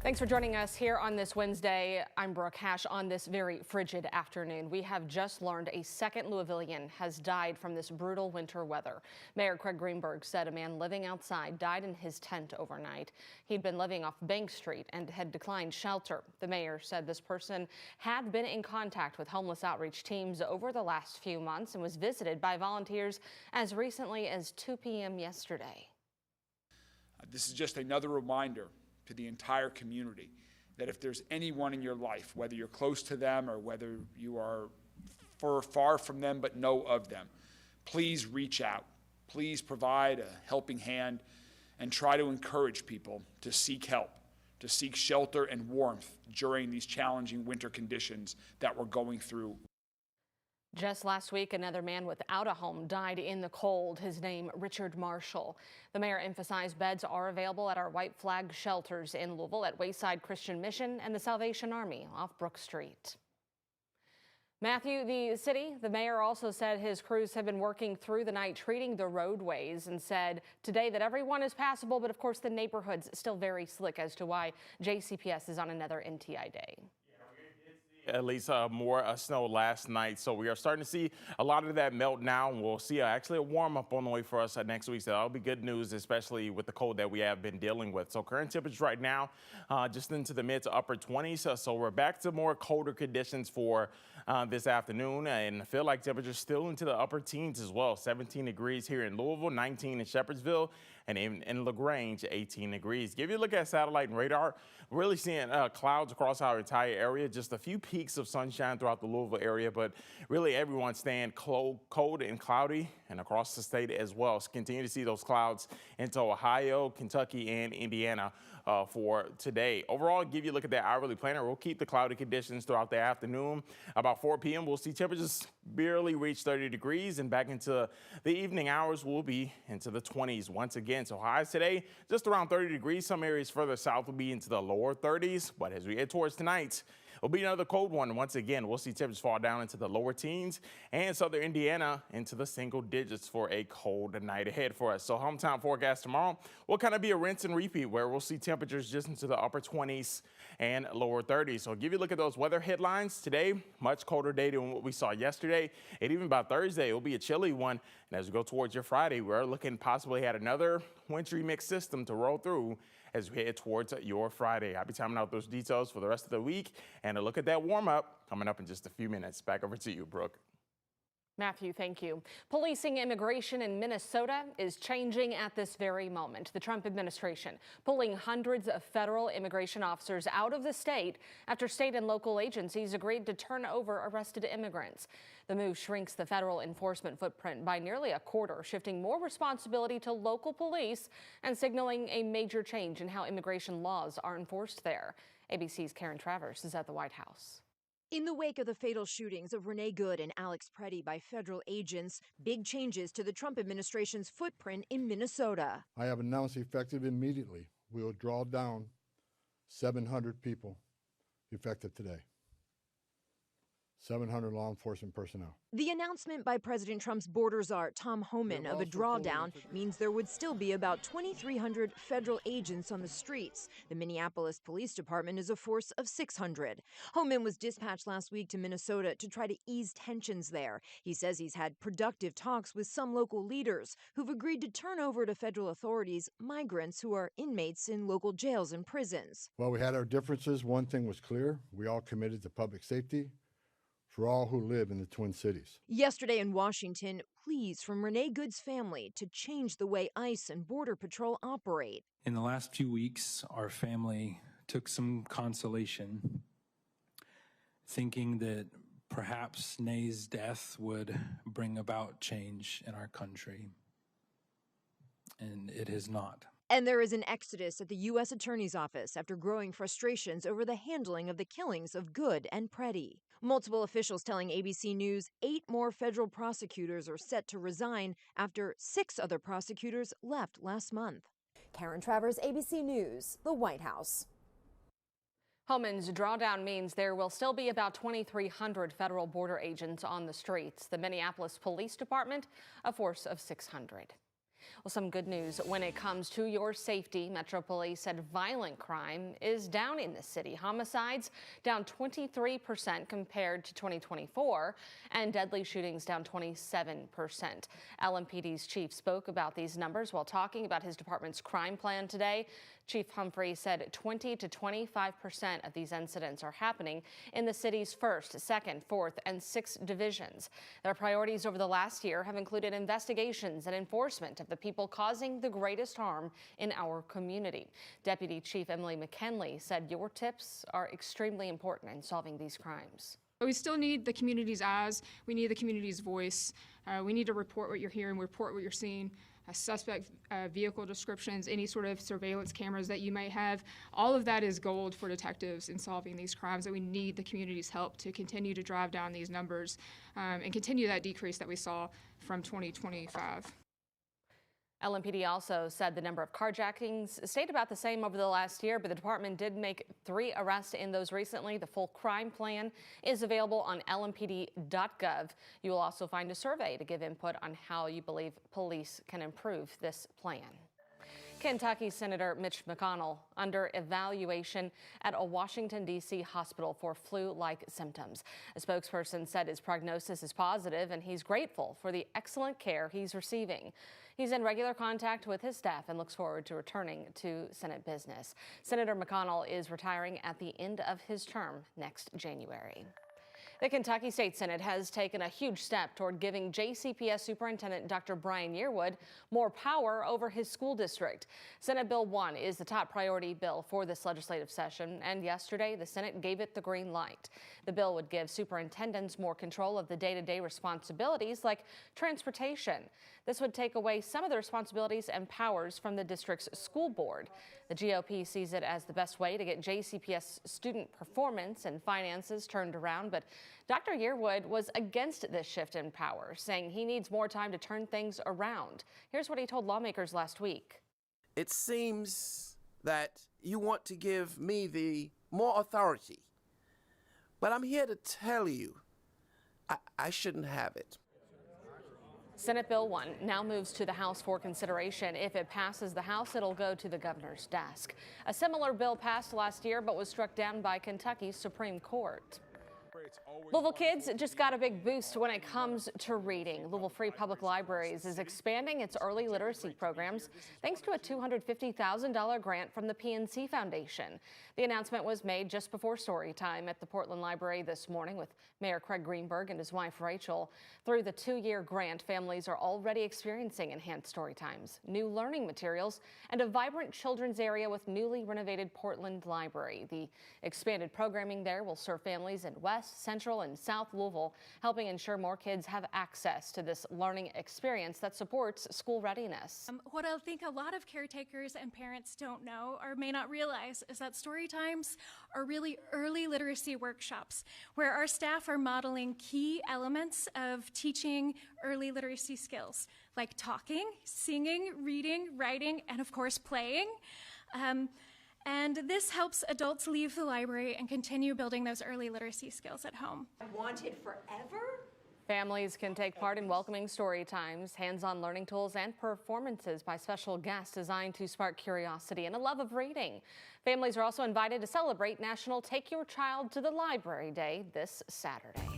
Thanks for joining us here on this Wednesday. I'm Brooke Hash. On this very frigid afternoon, we have just learned a second Louisvillian has died from this brutal winter weather. Mayor Craig Greenberg said a man living outside died in his tent overnight. He'd been living off Bank Street and had declined shelter. The mayor said this person had been in contact with homeless outreach teams over the last few months and was visited by volunteers as recently as 2 p.m. yesterday. This is just another reminder to the entire community that if there's anyone in your life, whether you're close to them or whether you are far from them but know of them, please reach out. Please provide a helping hand and try to encourage people to seek help, to seek shelter and warmth during these challenging winter conditions that we're going through. Just last week, another man without a home died in the cold. His name, Richard Marshall. The mayor emphasized beds are available at our white flag shelters in Louisville at Wayside Christian Mission and the Salvation Army off Brook Street. Matthew, the mayor also said his crews have been working through the night treating the roadways and said today that everyone is passable, but of course the neighborhood's still very slick as to why JCPS is on another NTI day. At least more snow last night, so we are starting to see a lot of that melt now. We'll see actually a warm up on the way for us next week, so that'll be good news, especially with the cold that we have been dealing with. So current temperatures right now just into the mid to upper 20s, so we're back to more colder conditions for this afternoon, and I feel like temperatures still into the upper teens as well. 17 degrees here in Louisville, 19 in Shepherdsville, and in LaGrange, 18 degrees. Give you a look at satellite and radar. We're really seeing clouds across our entire area, just a few peaks of sunshine throughout the Louisville area, but really everyone's staying cold and cloudy and across the state as well. So continue to see those clouds into Ohio, Kentucky, and Indiana for today. Overall, give you a look at that hourly planner. We'll keep the cloudy conditions throughout the afternoon. About 4 p.m., we'll see temperatures barely reach 30 degrees, and back into the evening hours, we'll be into the 20s once again. So highs today, just around 30 degrees. Some areas further south will be into the lower 30s, but as we head towards tonight, it'll be another cold one. Once again, we'll see temperatures fall down into the lower teens and southern Indiana into the single digits for a cold night ahead for us. So hometown forecast tomorrow will kind of be a rinse and repeat where we'll see temperatures just into the upper 20s and lower 30s. So give you a look at those weather headlines today. Much colder day than what we saw yesterday. And even by Thursday, it will be a chilly one. And as we go towards your Friday, we're looking possibly at another wintry mix system to roll through as we head towards your Friday. I'll be timing out those details for the rest of the week and a look at that warm up coming up in just a few minutes. Back over to you, Brooke. Matthew, thank you. Policing immigration in Minnesota is changing at this very moment. The Trump administration pulling hundreds of federal immigration officers out of the state after state and local agencies agreed to turn over arrested immigrants. The move shrinks the federal enforcement footprint by nearly a quarter, shifting more responsibility to local police and signaling a major change in how immigration laws are enforced there. ABC's Karen Travers is at the White House. In the wake of the fatal shootings of Renee Good and Alex Preddy by federal agents, big changes to the Trump administration's footprint in Minnesota. I have announced effective immediately, we will draw down 700 people effective today. 700 law enforcement personnel. The announcement by President Trump's border czar, Tom Homan, of a drawdown means there would still be about 2,300 federal agents on the streets. The Minneapolis Police Department is a force of 600. Homan was dispatched last week to Minnesota to try to ease tensions there. He says he's had productive talks with some local leaders who've agreed to turn over to federal authorities migrants who are inmates in local jails and prisons. While we had our differences, one thing was clear. We all committed to public safety for all who live in the Twin Cities. Yesterday in Washington, pleas from Renee Good's family to change the way ICE and Border Patrol operate. In the last few weeks, our family took some consolation, thinking that perhaps Nae's death would bring about change in our country. And it has not. And there is an exodus at the U.S. Attorney's Office after growing frustrations over the handling of the killings of Good and Preddy. Multiple officials telling ABC News 8 more federal prosecutors are set to resign after 6 other prosecutors left last month. Karen Travers, ABC News, the White House. Homan's drawdown means there will still be about 2,300 federal border agents on the streets. The Minneapolis Police Department, a force of 600. Well, some good news when it comes to your safety. Metro Police said violent crime is down in the city. Homicides down 23% compared to 2024, and deadly shootings down 27%. LMPD's chief spoke about these numbers while talking about his department's crime plan today. Chief Humphrey said 20 to 25% of these incidents are happening in the city's 1st, 2nd, 4th, and 6th divisions. Their priorities over the last year have included investigations and enforcement of the people causing the greatest harm in our community. Deputy Chief Emily McConnell said your tips are extremely important in solving these crimes. We still need the community's eyes. We need the community's voice. We need to report what you're hearing, report what you're seeing. Suspect vehicle descriptions, any sort of surveillance cameras that you may have. All of that is gold for detectives in solving these crimes, and we need the community's help to continue to drive down these numbers and continue that decrease that we saw from 2025. LMPD also said the number of carjackings stayed about the same over the last year, but the department did make 3 arrests in those recently. The full crime plan is available on lmpd.gov. You will also find a survey to give input on how you believe police can improve this plan. Kentucky Senator Mitch McConnell under evaluation at a Washington, D.C. hospital for flu-like symptoms. A spokesperson said his prognosis is positive and he's grateful for the excellent care he's receiving. He's in regular contact with his staff and looks forward to returning to Senate business. Senator McConnell is retiring at the end of his term next January. The Kentucky State Senate has taken a huge step toward giving JCPS Superintendent Dr. Brian Yearwood more power over his school district. Senate Bill 1 is the top priority bill for this legislative session, and yesterday the Senate gave it the green light. The bill would give superintendents more control of the day-to-day responsibilities like transportation. This would take away some of the responsibilities and powers from the district's school board. The GOP sees it as the best way to get JCPS student performance and finances turned around, but Dr. Yearwood was against this shift in power, saying he needs more time to turn things around. Here's what he told lawmakers last week. It seems that you want to give me the more authority, but I'm here to tell you I shouldn't have it. Senate Bill 1 now moves to the House for consideration. If it passes the House, it'll go to the governor's desk. A similar bill passed last year but was struck down by Kentucky's Supreme Court. Louisville kids just got a big boost when it comes to reading. Louisville Free Public Libraries is expanding its early literacy programs thanks to a $250,000 grant from the PNC Foundation. The announcement was made just before story time at the Portland Library this morning with Mayor Craig Greenberg and his wife Rachel. Through the 2-year grant, families are already experiencing enhanced story times, new learning materials, and a vibrant children's area with newly renovated Portland Library. The expanded programming there will serve families in West, Central, and South Louisville, helping ensure more kids have access to this learning experience that supports school readiness. What I think a lot of caretakers and parents don't know or may not realize is that story times are really early literacy workshops where our staff are modeling key elements of teaching early literacy skills like talking, singing, reading, writing, and of course playing. And this helps adults leave the library and continue building those early literacy skills at home. Wanted forever? Families can take part in welcoming story times, hands-on learning tools, and performances by special guests designed to spark curiosity and a love of reading. Families are also invited to celebrate National Take Your Child to the Library Day this Saturday.